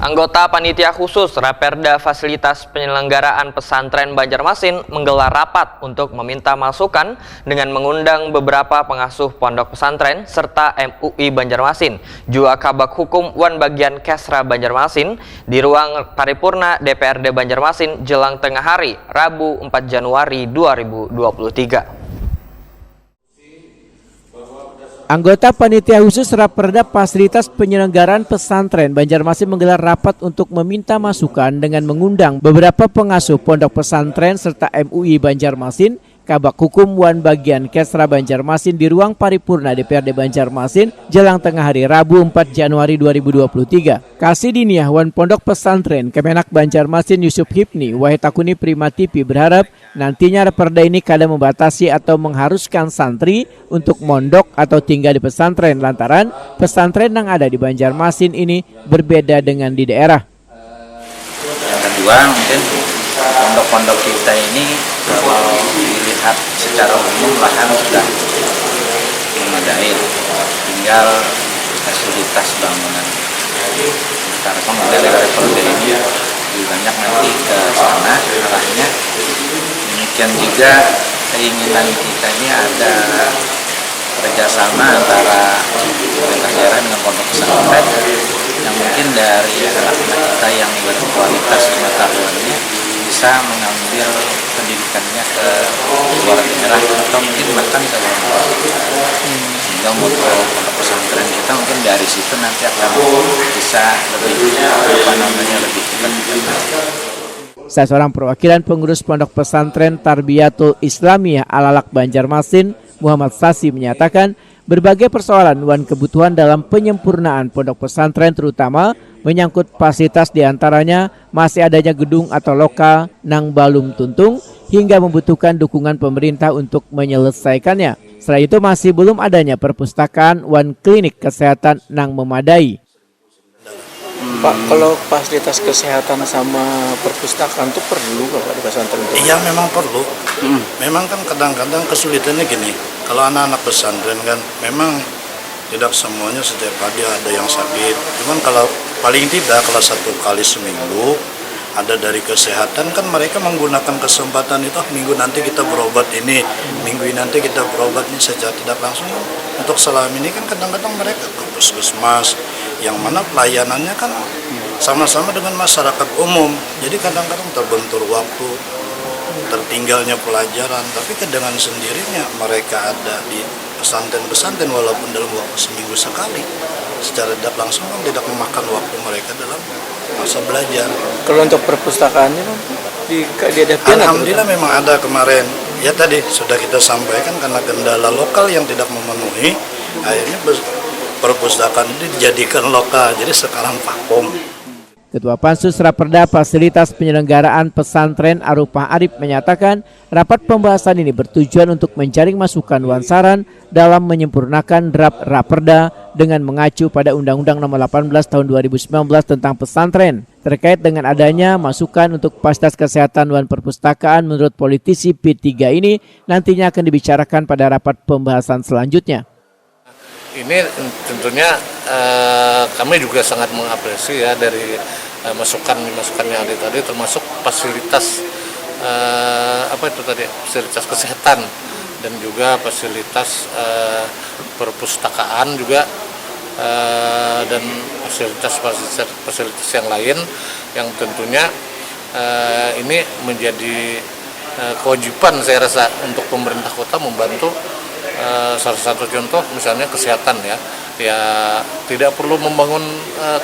Anggota Panitia Khusus Raperda Fasilitas Penyelenggaraan Pesantren Banjarmasin menggelar rapat untuk meminta masukan dengan mengundang beberapa pengasuh pondok pesantren serta MUI Banjarmasin, juga Kabak Hukum Wan Bagian Kesra Banjarmasin di ruang paripurna DPRD Banjarmasin jelang tengah hari, Rabu 4 Januari 2023. Anggota Panitia Khusus Raperda Fasilitas Penyelenggaraan Pesantren Banjarmasin menggelar rapat untuk meminta masukan dengan mengundang beberapa pengasuh pondok pesantren serta MUI Banjarmasin, Kabak Hukum Wan Bagian Kesra Banjarmasin di ruang paripurna DPRD Banjarmasin jelang tengah hari Rabu 4 Januari 2023. Kasidiniah Wan Pondok Pesantren Kemenak Banjarmasin Yusuf Hipni Wahitakuni Prima TV berharap nantinya raperda ini kada membatasi atau mengharuskan santri untuk mondok atau tinggal di pesantren lantaran pesantren yang ada di Banjarmasin ini berbeda dengan di daerah. Yang kedua mungkin pondok-pondok kita ini kalau dilihat secara umum lahan sudah memadai, tinggal fasilitas bangunan. Karena kemudian raperda ini lebih banyak nanti ke sana arahnya. Demikian juga keinginan kita ini ada kerjasama antara pemerintah daerah dengan pondok pesantren yang mungkin dari anak-anak kita yang berkualitas pengetahuannya bisa mengambil pendidikannya ke luar daerah atau mungkin bahkan ke luar negeri. Sehingga untuk pondok pesantren kita mungkin dari situ nanti akan bisa lebih cepat. Salah seorang perwakilan pengurus pondok pesantren Tarbiyatul Islamiyah Alalak Banjarmasin, Muhammad Sasi menyatakan berbagai persoalan dan kebutuhan dalam penyempurnaan pondok pesantren terutama menyangkut fasilitas diantaranya masih adanya gedung atau loka nang balum tuntung hingga membutuhkan dukungan pemerintah untuk menyelesaikannya. Selain itu masih belum adanya perpustakaan wan klinik kesehatan nang memadai. Pak, kalau fasilitas kesehatan sama perpustakaan itu perlu Pak di pesantren? Iya memang perlu. Memang kan kadang-kadang kesulitannya gini. Kalau anak-anak pesantren kan memang tidak semuanya setiap hari ada yang sakit. Cuman kalau paling tidak kalau 1 kali seminggu ada dari kesehatan kan mereka menggunakan kesempatan itu minggu nanti kita berobat ini, minggu ini nanti kita berobat ini secara tidak langsung. Untuk selama ini kan kadang-kadang mereka ke puskesmas yang mana pelayanannya kan sama-sama dengan masyarakat umum. Jadi kadang-kadang terbentur waktu, tertinggalnya pelajaran, tapi dengan sendirinya mereka ada di pesantren-pesantren walaupun dalam waktu seminggu sekali. Secara tidak langsung kan tidak memakan waktu mereka dalam masa belajar. Kalau untuk perpustakaannya dihadapi alhamdulillah memang ada kemarin. Ya tadi sudah kita sampaikan karena kendala lokal yang tidak memenuhi, akhirnya perpustakaan ini dijadikan lokal. Jadi sekarang vakum. Ketua Pansus Raperda Fasilitas Penyelenggaraan Pesantren Arupah Arif menyatakan rapat pembahasan ini bertujuan untuk menjaring masukan wan saran dalam menyempurnakan draft Raperda dengan mengacu pada Undang-Undang Nomor 18 Tahun 2019 tentang pesantren terkait dengan adanya masukan untuk fasilitas kesehatan wan perpustakaan menurut politisi P3 ini nantinya akan dibicarakan pada rapat pembahasan selanjutnya. Ini tentunya kami juga sangat mengapresiasi ya dari masukan yang ada tadi, termasuk fasilitas fasilitas kesehatan dan juga fasilitas perpustakaan juga dan fasilitas yang lain yang tentunya ini menjadi kewajiban saya rasa untuk pemerintah kota membantu. Salah satu contoh misalnya kesehatan ya tidak perlu membangun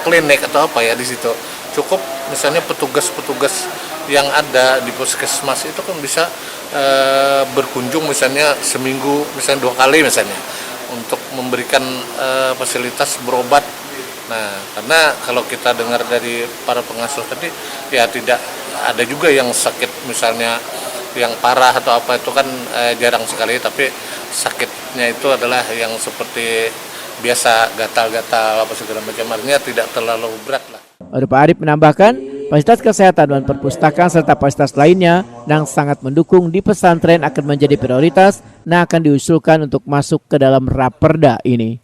klinik atau apa ya di situ, cukup misalnya petugas-petugas yang ada di puskesmas itu kan bisa berkunjung misalnya seminggu misalnya 2 kali misalnya untuk memberikan fasilitas berobat. Nah karena kalau kita dengar dari para pengasuh tadi ya tidak ada juga yang sakit misalnya yang parah atau apa itu kan jarang sekali, tapi sakitnya itu adalah yang seperti biasa gatal-gatal apa segala macam, artinya tidak terlalu berat lah. Pak Arif menambahkan fasilitas kesehatan dan perpustakaan serta fasilitas lainnya yang sangat mendukung di pesantren akan menjadi prioritas yang akan diusulkan untuk masuk ke dalam Raperda ini.